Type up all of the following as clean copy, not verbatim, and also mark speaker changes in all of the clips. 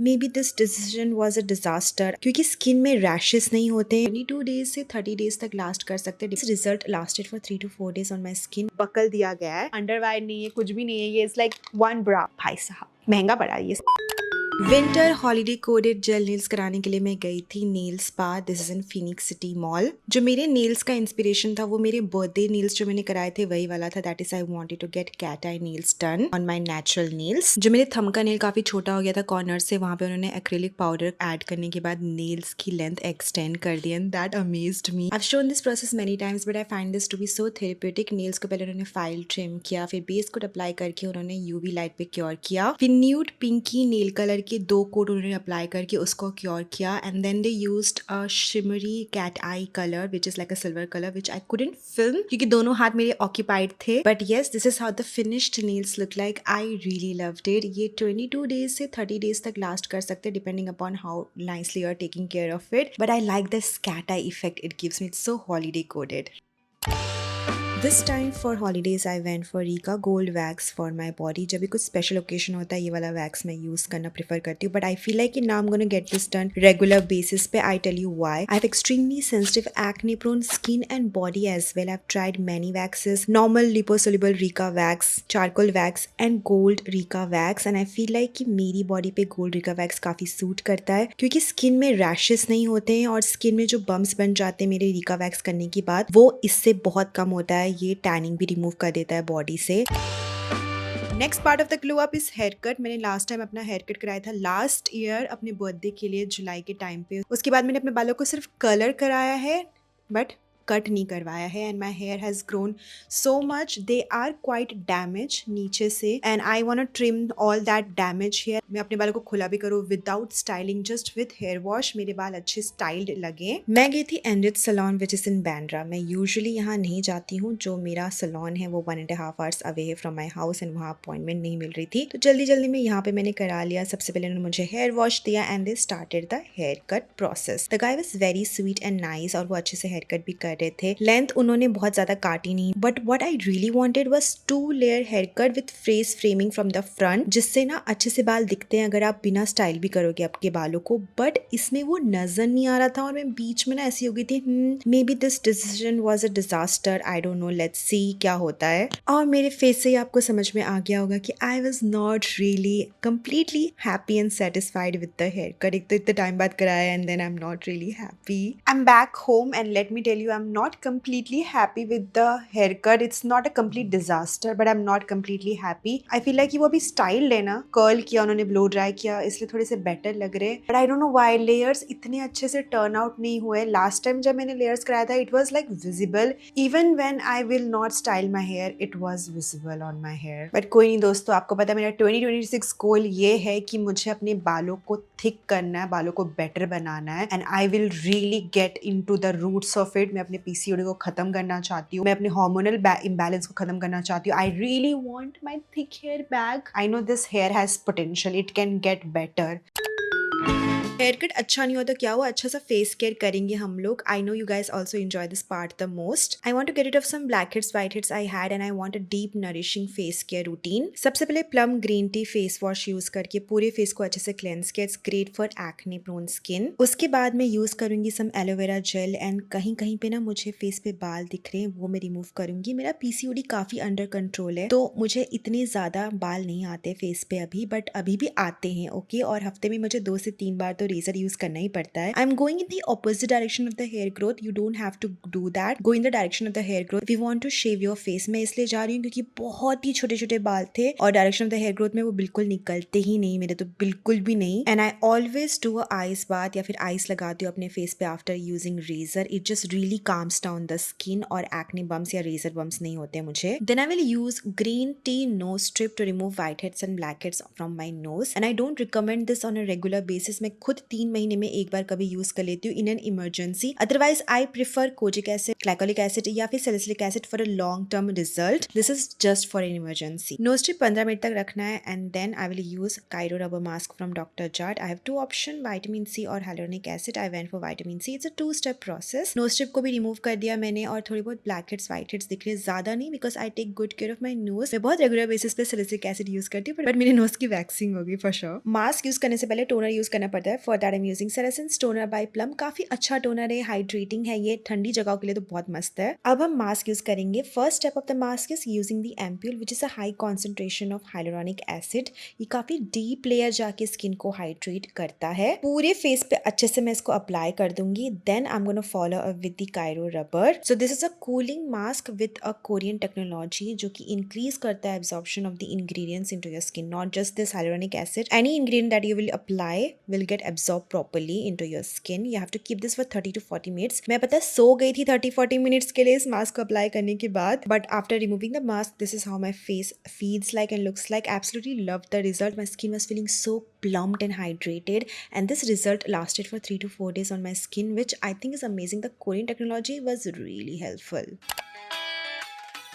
Speaker 1: May be this decision was a disaster, क्योंकि skin में rashes नहीं होते। 22 डेज से 30 डेज तक लास्ट कर सकते हैं। Result lasted for 3 to 4 days on my skin. बकल दिया गया है, अंडरवायर नहीं है, कुछ भी नहीं है, ये इज लाइक वन ब्रा। भाई साहब महंगा पड़ा ये। Winter holiday coded gel nails कराने के लिए मैं गई थी nail spa. This is in Phoenix City Mall. जो मेरे नेल्स का इंस्पिरेशन था वो मेरे बर्थडे नेल्स जो मैंने कराए थे वही वाला था। That is I wanted to get cat eye nails done on my natural nails. जो मेरे थंब का नेल काफी छोटा हो गया था कॉर्नर से, वहां पे उन्होंने एक्रिलिक पाउडर ऐड करने के बाद नेल्स की लेंथ एक्सटेंड कर दी and that amazed me. I have shown this process many times but I find this to be so therapeutic. Nails को पहले उन्होंने फाइल ट्रिम किया, फिर बेस कोट अप्लाई करके उन्होंने यूवी लाइट पे क्योर किया, फिर न्यूड पिंकी नेल कलर के 2 कोट उन्होंने अप्लाई करके उसको क्योर किया and then they used a shimmery cat eye colour which is like a silver colour which I couldn't film क्योंकि दोनों हाथ मेरे ऑक्यूपाइड थे। But yes, this is how the finished nails look like. I really loved it. ये 22 days से 30 days तक last कर सकते हैं depending upon how nicely you are taking care of it. But I like the cat eye effect it gives me. It's so holiday coded. This time for holidays I went for Rica gold wax for my body. जब भी कुछ special occasion होता है ये वाला wax मैं use करना prefer करती हूँ। बट आई फील लाइक कि now I am gonna get this done regular basis पे। I tell you why. I have extremely sensitive acne prone skin and body as well. I have tried many waxes, normal liposoluble Rica wax, charcoal wax and gold Rica wax, and I feel like कि मेरी body पे gold Rica wax काफी suit करता है क्योंकि skin में rashes नहीं होते हैं और स्किन में जो बम्स बन जाते हैं मेरे रीका वैक्स करने के बाद वो इससे बहुत कम होता है। ये टैनिंग भी रिमूव कर देता है बॉडी से। Next part of the glow up is here cut. मैंने लास्ट टाइम अपना हेयर कट कराया था लास्ट ईयर अपने बर्थडे के लिए जुलाई के टाइम पे। उसके बाद मैंने अपने बालों को सिर्फ कलर कराया है बट कट नहीं करवाया है and my hair has grown so much. They are quite damage नीचे से and I want to trim all that damage hair. मैं अपने बालों को खुला भी करूँ without styling, just with hair wash मेरे बाल अच्छे स्टाइल्ड लगे। मैं गई थी Enrich salon which is in Bandra. मैं यूजुअली यहाँ नहीं जाती हूँ। जो मेरा सलॉन है वो 1.5 hours अवे है फ्रॉम माई हाउस एंड वहाँ अपॉइंटमेंट नहीं मिल रही थी तो जल्दी जल्दी में यहाँ पे मैंने करा लिया। सबसे पहले उन्होंने मुझे हेयर वॉश दिया and they started the haircut process. The guy was very sweet and nice और वो अच्छे से हेयर कट भी कर रहे थे। लेंथ उन्होंने बहुत ज्यादा काटी नहीं but what I really wanted was 2 layer haircut with face framing from the front, जिससे ना अच्छे से बाल दिखते हैं अगर आप बिना स्टाइल भी करोगे आपके बालों को। बट इसमें वो नजर नहीं आ रहा था और मैं बीच में ना ऐसी हो गई थी may be this decision was a disaster. I don't know, let's see क्या होता है। और मेरे फेस से ही आपको समझ में आ गया होगा कि I was not really completely happy and satisfied with the haircut. एक तो इतने टाइम बाद कराया and then I am not really happy. I am back home and let me tell you I am not completely happy with the haircut. It's not a complete disaster, but I'm not completely happy. I feel like वो अभी styled है ना, curl किया उन्होंने, blow dry किया, इसलिए थोड़े से better लग रहे। But I don't know why layers इतने अच्छे से turn out नहीं हुए। Last time जब मैंने layers कराया था, it was like visible. Even when I will not style my hair, it was visible on my hair. But कोई नहीं दोस्तों, आपको पता है मेरा 2026 गोल ये है कि मुझे अपने बालों को थिक करना है, बालों को बेटर बनाना है and I will really get into the roots of it. मैं अपने पीसीओडी को खत्म करना चाहती हूँ, मैं अपने हार्मोनल इम्बैलेंस को खत्म करना चाहती हूँ। I really want my thick hair back. I know this hair has potential, it can get better. Haircut अच्छा नहीं होता क्या हुआ, अच्छा सा फेस केयर करेंगे हम लोग। I know you guys also enjoy this part the most. I want to get it off some blackheads whiteheads I had and I want a deep nourishing face care routine. सबसे पहले Plum green tea face wash use करके पूरे face को अच्छे से cleanse किया। It's great for acne prone skin. उसके बाद मैं यूज करूंगी सम एलोवेरा जेल एंड कहीं कहीं पे ना मुझे फेस पे बाल दिख रहे हैं वो मैं रिमूव करूंगी। मेरा पीसीओडी काफी अंडर कंट्रोल है तो मुझे इतने ज्यादा बाल नहीं आते फेस पे अभी, बट अभी भी आते हैं ओके। और हफ्ते में मुझे 2 से 3 बार तो रेजर यूज करना ही पड़ता है। I am going in the opposite direction of the hair growth. You don't have to do that, go in the direction of the hair growth. We want to shave your face. मैं इसलिए जा रही हूँ क्योंकि बहुत ही छोटे छोटे बाल थे और direction of the hair growth में वो बिल्कुल निकलते ही नहीं मेरे, तो बिल्कुल भी नहीं। And I always do a ice bath या फिर आइस लगाती हूँ अपने फेस पे after using razor. It just really calms down the skin और एक्ने बम्स या रेजर बम्स नहीं होते मुझे। Then I will use green tea nose strip to remove whiteheads and blackheads from my nose and I don't recommend this on a regular basis. मैं खुद खुद 3 महीने में एक बार कभी यूज कर लेती हूँ in an emergency. Otherwise I prefer kojic acid, glycolic acid या फिर salicylic acid for a long term result. This is just for an emergency. Nose strip 15 minute तक रखना है and then I will use cryo rubber mask from doctor Jart. I have 2 option, vitamin C और hyaluronic acid. I went for vitamin C. It's a 2-step process. Nose strip को भी remove कर दिया मैंने और थोड़ी बहुत ब्लैक हेड्स व्हाइट हेड्स दिख रहे हैं, ज्यादा नहीं, because I take good care of my nose. मैं बहुत रेगुलर बेसिस पे सैलिसिलिक एसिड यूज करती हूँ, बट मेरे नोज की वैक्सिंग होगी फॉर श्योर। मास्क यूज करने से पहले टोनर यूज करना पड़ता है। For that I am using सेरासिन्स टोनर बाय प्लम। काफी अच्छा टोनर है, हाइड्रेटिंग है, ये ठंडी जगहों के लिए तो बहुत मस्त है। अब हम मास्क यूज करेंगे। First step of the mask is using the ampoule which is a high concentration of hyaluronic acid. ये काफी डीप लेयर जाके स्किन को हाइड्रेट करता है। पूरे फेस पे अच्छे से मैं इसको अप्लाई कर दूंगी। Then I am gonna follow up with the cryo rubber. So this is a cooling mask with a Korean technology जो कि इंक्रीज करता है absorption of the ingredients into your skin, not just this hyaluronic acid. Any ingredient that you will apply will get absorbed properly into your skin. You have to keep this for 30 to 40 minutes. मैं पता है सो गई थी 30-40 minutes के लिए इस mask को apply करने के बाद, but after removing the mask this is how my face feels like and looks like. Absolutely loved the result. My skin was feeling so plumped and hydrated, and this result lasted for 3 to 4 days on my skin, which I think is amazing. The Korean technology was really helpful.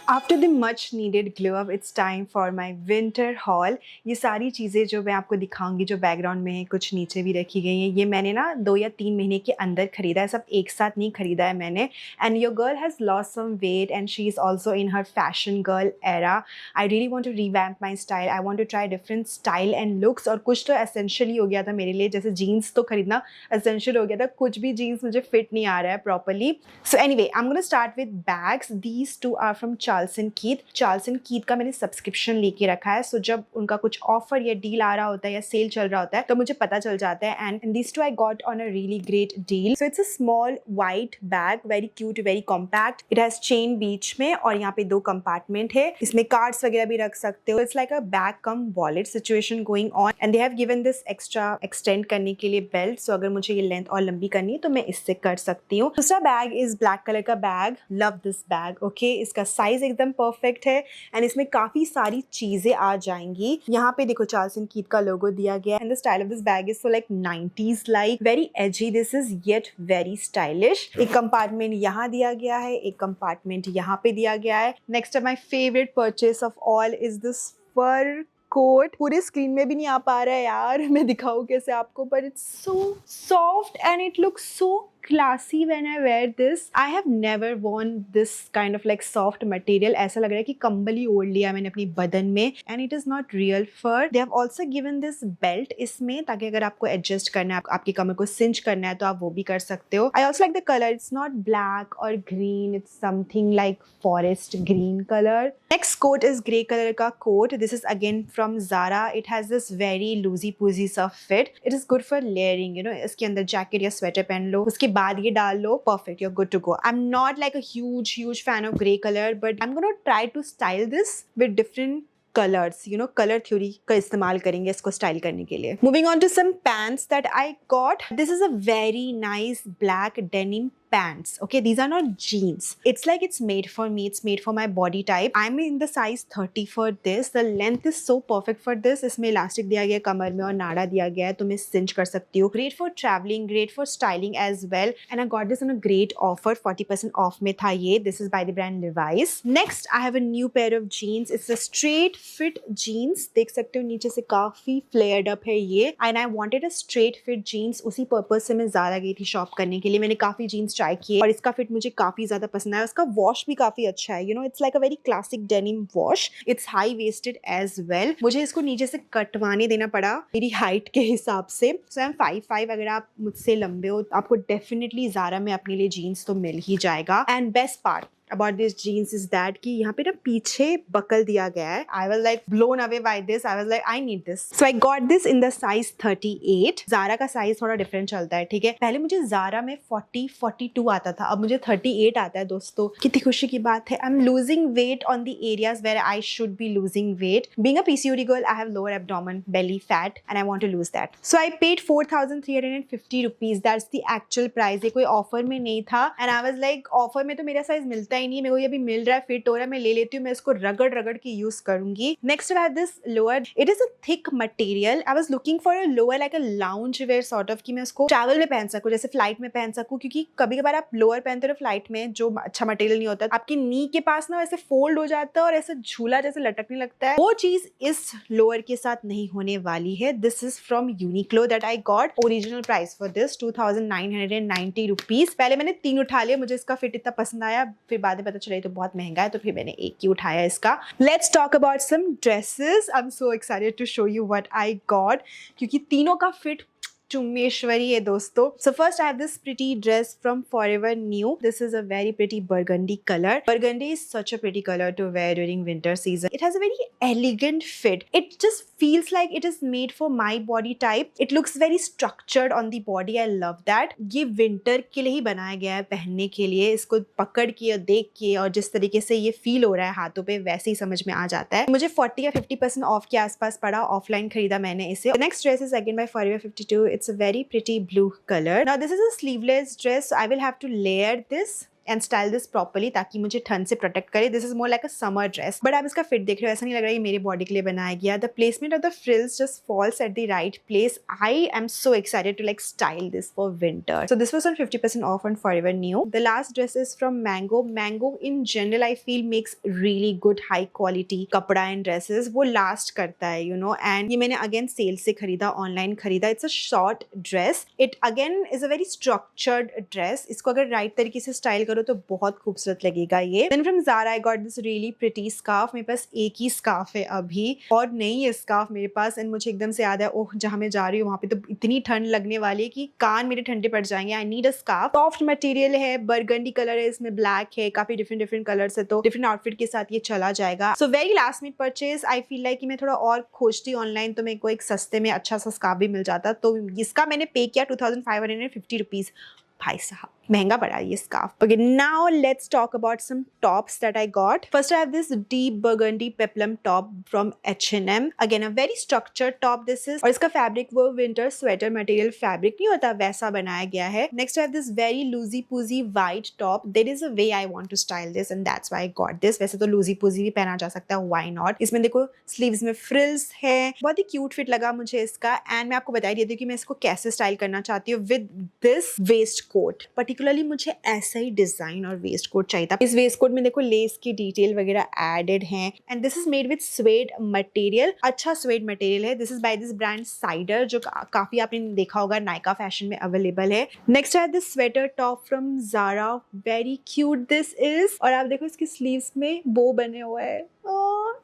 Speaker 1: After the much needed glow up it's time for my winter hall. ये सारी चीज़ें जो मैं आपको दिखाऊंगी जो background में कुछ नीचे भी रखी गई हैं, ये मैंने ना 2 या 3 महीने के अंदर खरीदा है, सब एक साथ नहीं खरीदा है मैंने। And your girl has lost some weight and she is also in her fashion girl era. I really want to revamp my style. I want to try different style and looks, और कुछ तो essential ही हो गया था मेरे लिए, जैसे jeans तो खरीदना एसेंशियल हो गया था, कुछ भी जीन्स मुझे फिट नहीं आ रहा है properly. So anyway I am gonna start with bags. These 2 are from Charles and Keith. Charles and Keith का मैंने सब्सक्रिप्शन लेके रखा है, सो जब उनका कुछ ऑफर या डील आ रहा होता है या सेल चल रहा होता है तो मुझे पता चल जाता है। And this 2 I got on a really great deal. So it's a small white bag, very cute, very compact. It has chain बीच में और यहाँ पे 2 कंपार्टमेंट है, इसमें कार्ड्स वगैरह भी रख सकते हो। It's like a bag come wallet situation going on, and they have given this extra extend करने के लिए बेल्ट, सो अगर मुझे ये लेंथ और लंबी करनी है तो मैं इससे कर सकती हूँ। दूसरा बैग इज ब्लैक कलर का bag. Love this bag. Okay, इसका साइज एकदम परफेक्ट है एंड इसमें काफी सारी चीजें आ जाएंगी। यहाँ पे देखो चार्ल्स एंड कीथ का लोगो दिया गया है and the style of this bag is so like 90s like, very AG. This is yet very stylish. एक कंपार्टमेंट यहाँ दिया गया है, एक कंपार्टमेंट यहाँ पे दिया गया है। Next my favourite purchase of all is this fur coat. पूरे स्क्रीन में भी नहीं आ पा रहा है यार, मैं दिखाऊं कैसे आपको, पर it's so soft and it looks so classy when I wear this. I have never worn this kind of like soft material. ऐसा लग रहा है कि कंबल ही ओढ़ लिया मैंने अपनी बदन में, and it is not real fur. They have also given this belt इसमें, ताकि अगर आपको एडजस्ट करना है, आपकी कमर को सिंच करना है तो आप वो भी कर सकते हो। I also like the color. It's not black or green. It's something like forest green color. Next coat is grey color का coat. This is again from Zara. It has this very loosey poosey सा fit. It is good for layering. You know, इसके अंदर jacket या sweater पहन लो, उसके बाद ये डाल लो, perfect, you're good to go. I'm not like a huge fan of grey color, but I'm gonna try to style this with different colors. You know, color theory का इस्तेमाल करेंगे इसको स्टाइल करने के लिए. Moving on to some pants that I got. This is a very nice black denim pants. Okay, these are not jeans. It's like it's made for me. It's made for my body type. I'm in the size 30 for this. The length is so perfect for this. इसमें elastic दिया गया है कमर में और नाड़ा दिया गया है, तो मैं cinch कर सकती हूँ. Great for traveling, great for styling as well. And I got this on a great offer. 40% off में था ये. This is by the brand Levi's. Next, I have a new pair of jeans. It's a straight fit jeans. देख सकते हो नीचे से काफी flared up है ये. And I wanted a straight fit jeans. उसी पर्पज से मैं ज़ारा गई थी शॉप करने के लिए. मैंने काफी jeans ट्राई किए और इसका फिट मुझे काफी ज्यादा पसंद आया. उसका वॉश भी काफी अच्छा है. You know, it's like a very classic denim wash. It's high waisted as well. मुझे इसको नीचे से कटवाने देना पड़ा मेरी हाइट के हिसाब से. सो आई एम 5'5". अगर आप मुझसे लंबे हो आपको डेफिनेटली ज़ारा में अपने लिए जीन्स तो मिल ही जाएगा. And best part about this jeans is that कि यहाँ पे ना पीछे बकल दिया गया है. I was like blown away by this. I was like I need this. So I got this in the size 38. Zara का size थोड़ा different चलता है, ठीक है. पहले मुझे Zara में 40-42 आता था, अब मुझे 38 आता है दोस्तों. कितनी खुशी की बात है. I'm losing weight on the areas where I should be losing weight. Being a PCOD girl, I have lower abdomen, belly fat, and I want to lose that. So I paid 4,350 rupees. That's the actual price. ये कोई offer में नहीं था. And I was like offer में तो मेरा size मिलता ही नहीं, मेरे को ये भी मिल रहा है, फिट हो रहा है, मैं ले लेती हूँ, मैं इसको रगड़ रगड़ के यूज करूंगी। Next I have this lower, it is a thick material. I was looking for a lower like a lounge where sort of, कि मैं उसको ट्रैवल में पहन सकूं, जैसे फ्लाइट में पहन सकूं, क्योंकि कभी कभार आप लोअर पहनते हो फ्लाइट में जो अच्छा मटेरियल नहीं होता, आपकी नी के पास ना वैसे फोल्ड हो जाता है और ऐसे झूला जैसे लटकने लगता है। वो चीज इस लोअर के साथ नहीं होने वाली है। This is from Uniqlo that I got. Original price for this 2990 rupees. पहले मैंने 3 उठा लिए, मुझे इसका फिट इतना पसंद आया, फिर बाद में पता चला ये तो बहुत महंगा है, तो फिर मैंने एक ही उठाया इसका। Let's talk about some dresses. I am so excited to show you what I got, क्योंकि तीनों का फिट चुम्मेश्वरी है दोस्तों। So first I have this pretty dress from Forever New. This is a very pretty burgundy color. Burgundy is such a pretty color to wear during winter season. It has a very elegant fit. It just feels like it is made for my body type. It looks very structured on the body. I love that. ये winter के लिए ही बनाया गया है, पहनने के लिए। इसको पकड़ के और देख के और जिस तरीके से ये फील हो रहा है हाथों पे, वैसे ही समझ में आ जाता है। मुझे 40 या 50% ऑफ के आसपास पड़ा, ऑफलाइन खरीदा मैंने इसे। Next dress is again by Forever 52. It's a very pretty blue color. Now this is a sleeveless dress. I will have to layer this and style this properly ताकि मुझे ठंड से प्रोटेक्ट करे। This is more like a summer dress. But आप इसका fit देख रहे हो, ऐसा नहीं लग रहा है ये मेरे बॉडी के लिए बनाया गया। The placement of the frills just falls at the right place. I am so excited to like style this for winter. So this was on 50% off on Forever New. The last dress is from Mango. Mango in general I feel makes really good high quality कपड़ा and dresses. वो last करता है, you know. And ये मैंने again sale से खरीदा, online खरीदा। It's a short dress. It again is a very structured dress. इसको अगर right तरीके से स्टाइल करो तो बहुत खूबसूरत लगेगा ये। Then from Zara I got this really pretty scarf. मेरे पास एक ही स्कार्फ है अभी और नहीं है स्कार्फ मेरे पास। एंड मुझे एकदम से याद है, ओह जहाँ मैं जा रही हूँ वहाँ पे तो इतनी ठंड लगने वाली है कि कान मेरे ठंडे पड़ जाएंगे। I need a scarf. Soft material है, बर्गंडी कलर है, इसमें ब्लैक है, काफी डिफरेंट कलर्स है, तो डिफरेंट आउटफिट के साथ ये चला जाएगा। So very last minute purchase. आई फील लाइक कि मैं थोड़ा और खोजती ऑनलाइन तो मेरे को एक सस्ते में अच्छा सा स्कार्फ भी मिल जाता, तो इसका मैंने पे किया 2550 रुपीज। भाई साहब महंगा पड़ा ये scarf. Okay, now let's talk about some tops that I got. First I have this deep burgundy peplum top from H&M. Again a very structured top this is, और इसका फैब्रिक वो winter sweater material फैब्रिक नहीं होता वैसा बनाया गया है। Next I have this very loosey poosey white top. There is a way I want to style this and that's why I got this. वैसे तो loosey poosey भी पहना जा सकता है, why not? इसमें देखो sleeves में frills है, बहुत ही cute fit लगा मुझे इसका। And मैं आपको बता ही देती हूँ कि मैं इसको कैसे स्टाइल करना चाहती हूँ with this waist coat. Particularly मुझे ऐसा ही डिजाइन और वेस्ट कोट चाहिए था। इस वेस्ट कोट में देखो लेस की डिटेल वगैरह एडेड हैं and this is made with suede material. अच्छा स्वेड मटेरियल है। This is by this brand Cider जो काफी आपने देखा होगा नायका फैशन में अवेलेबल है। नेक्स्ट है this sweater top from Zara. Very cute this is. और आप देखो इसकी स्लीव्स में बो बने हुए हैं।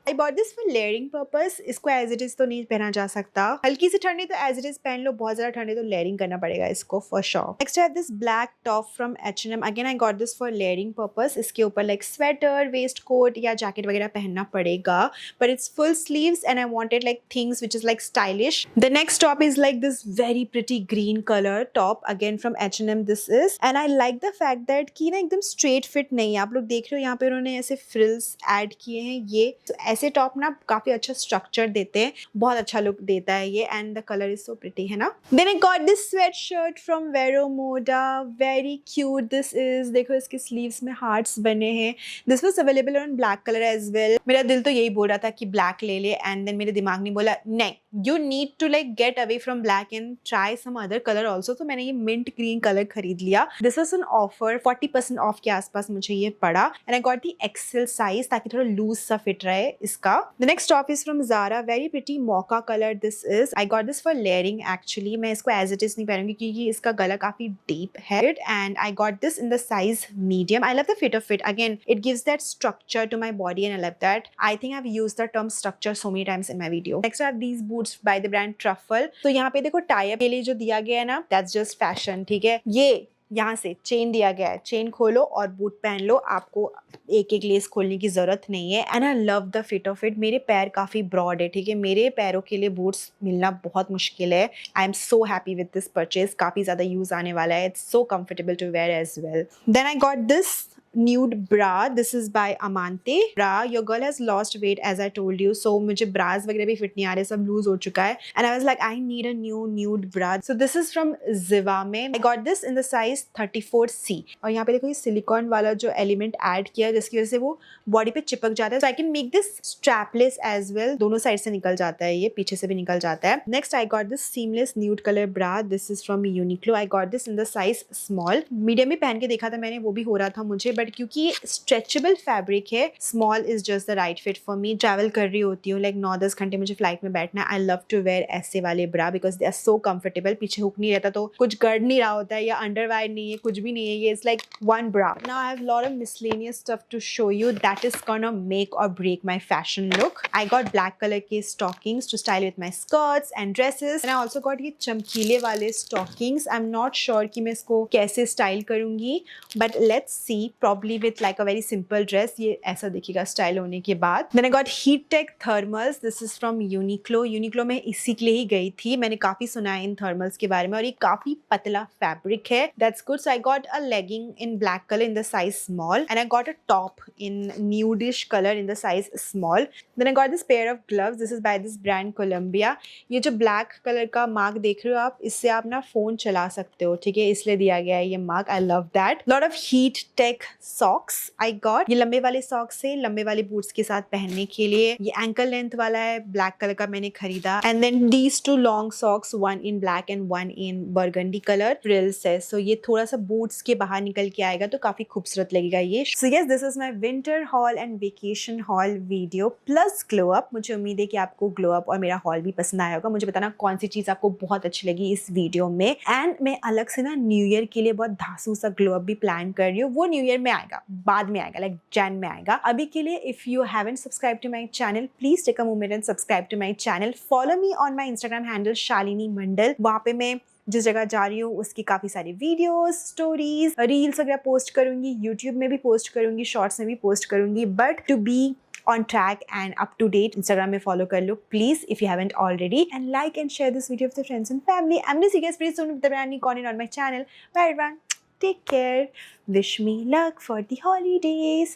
Speaker 1: I bought this for layering purpose. इसको as it is तो नहीं पहना जा सकता। हल्की सी ठंडी तो as it is पहन लो, बहुत ज़्यादा ठंडी तो layering करना पड़ेगा इसको for sure. Next I have this black top from H&M. Again I got this for layering purpose. इसके ऊपर like sweater, waistcoat या jacket वगैरह पहनना पड़ेगा. But it's full sleeves and I wanted like things which is like stylish. The next top is like this very pretty green color top. Again from H&M this is. And I like the fact that कि ना एकदम straight fit नहीं है। आप लोग देख रहे हो यहाँ पे उन्होंने ऐसे frills add किए हैं। ये तो ऐसे टॉप ना काफी अच्छा स्ट्रक्चर देते हैं, बहुत अच्छा लुक देता है ये। And the colour is so pretty है ना। Then I got this sweatshirt from Vero Moda. Very cute this is. देखो इसके स्लीव्स में हार्ट्स बने हैं। This was available on black colour as well. मेरा दिल तो यही बोल रहा था कि ब्लैक ले ले एंड देन मेरे दिमाग ने बोला नहीं, you need to like get away from black and try some other colour also. तो मैंने ये मिंट ग्रीन कलर खरीद लिया। This was on offer 40% off के आसपास मुझे ये पड़ा and I got the XL size ताकि थोड़ा लूज सा फिट रहे इसका। The next top is from Zara. Very pretty mocha color this is. I got this for layering actually. मैं इसको as it is नहीं पहनूंगी क्योंकि इसका गला काफी deep है and I got this in the size medium. I love the fit of it. Again, it gives that structure to my body and I love that. I think I've used the term structure so many times in my video. Next I have these boots by the brand Truffle. तो यहाँ पे देखो tie up के लिए जो दिया गया है ना, that's just fashion, ठीक है। ये यहाँ से चेन दिया गया है, चेन खोलो और बूट पहन लो, आपको एक एक लेस खोलने की जरूरत नहीं है। And I love the fit of it. मेरे पैर काफी ब्रॉड है, ठीक है, मेरे पैरों के लिए बूट्स मिलना बहुत मुश्किल है। I am so happy with this purchase. काफी ज्यादा यूज आने वाला है। It's so comfortable to wear as well. Then I got this nude bra. This is by Amante. Bra, your girl has lost weight as I told you, so मुझे bras वगैरह भी fit नहीं आ रहे, सब loose हो चुका है, and I was like I need a new nude bra. So this is from Zivame. I got this in the size 34C. और यहाँ पे देखो ये सिलिकॉन वाला जो एलिमेंट ऐड किया है जिसकी वजह से वो बॉडी पे चिपक जाता है. So I can make this strapless as well. दोनों साइड से निकल जाता है, ये पीछे से भी निकल जाता है. Next I got this seamless nude color bra. This is from Uniqlo. I got this in the size small. Medium भी पहन के देखा था मैंने, वो भी हो रहा था मुझे, बट क्योंकि ये स्ट्रेचेबल फैब्रिक है, small is just the right fit for me. Travel कर रही होती हूँ, लाइक 9-10 घंटे मुझे फ्लाइट में बैठना है. आई लव टू वेयर ऐसे वाले bra because they are so comfortable. पीछे हुक नहीं रहता तो कुछ गड़ नहीं रहा होता है, या अंडरवायर नहीं है, कुछ भी नहीं है. ये is like one bra. Now I have lot of miscellaneous stuff to show you that is gonna make और break my fashion look. I got black colour के stockings to style with my skirts and dresses, and I also got ये चमकीले वाले stockings. I am not sure कि मैं इसको कैसे style करूंगी, but let's see. Probably with like a very simple dress. ये ऐसा दिखेगा स्टाइल होने के बाद. Then I got heat tech thermals. This is from Uniqlo. Uniqlo में इसी के लिए ही गई थी, मैंने काफी सुना है इन थर्मल्स के बारे में, और ये काफी पतला फैब्रिक है. That's good. So I got a legging in black colour in the size small, and I got a top in nudish colour in the size small. Then I got this pair of gloves. This is by this brand Columbia. ये जो black colour का mark देख रहे हो आप, इससे आप ना फोन चला सकते हो, ठीक है, इसलिए दिया गया है ये mark. I love that. Lot of heat tech socks I got. ये लंबे वाले सॉक्स है, लंबे वाले बूट्स के साथ पहनने के लिए. ये एंकल लेंथ वाला है, ब्लैक कलर का मैंने खरीदा. And then these two long socks, one in black and one in burgundy colour. Frills है, सो ये थोड़ा सा बूट्स के बाहर निकल के आएगा तो काफी खूबसूरत लगेगा ये. So yes, this is my winter hall and vacation hall video plus glow up. मुझे उम्मीद है कि आपको ग्लो अप और मेरा हॉल भी पसंद आया होगा. मुझे बताना कौन सी चीज आपको बहुत अच्छी लगी इस वीडियो में. एंड मैं अलग से ना न्यू ईयर के लिए बहुत धांसू सा ग्लो अप भी प्लान कर रही हूँ. वो न्यू ईयर में आएगा, बाद में आएगा, लाइक जैन में आएगा. अभी के लिए if you haven't subscribe to my channel, please take a moment and subscribe to my channel. Follow me on my Instagram handle Shalini Mandal. वहाँ पे मैं जिस जगह जा रही हूँ उसकी काफी सारी वीडियोस, स्टोरीज, रील्स वगैरह पोस्ट करूंगी. यूट्यूब में भी पोस्ट करूंगी, शॉर्ट्स में भी पोस्ट करूंगी. But to be on track and up to date, Instagram में follow कर लो please if you haven't already, and like and share this video with your friends and family. I'm gonna see you guys pretty soon with the brand new content on my channel. Bye everyone, take care, wish me luck for the holidays.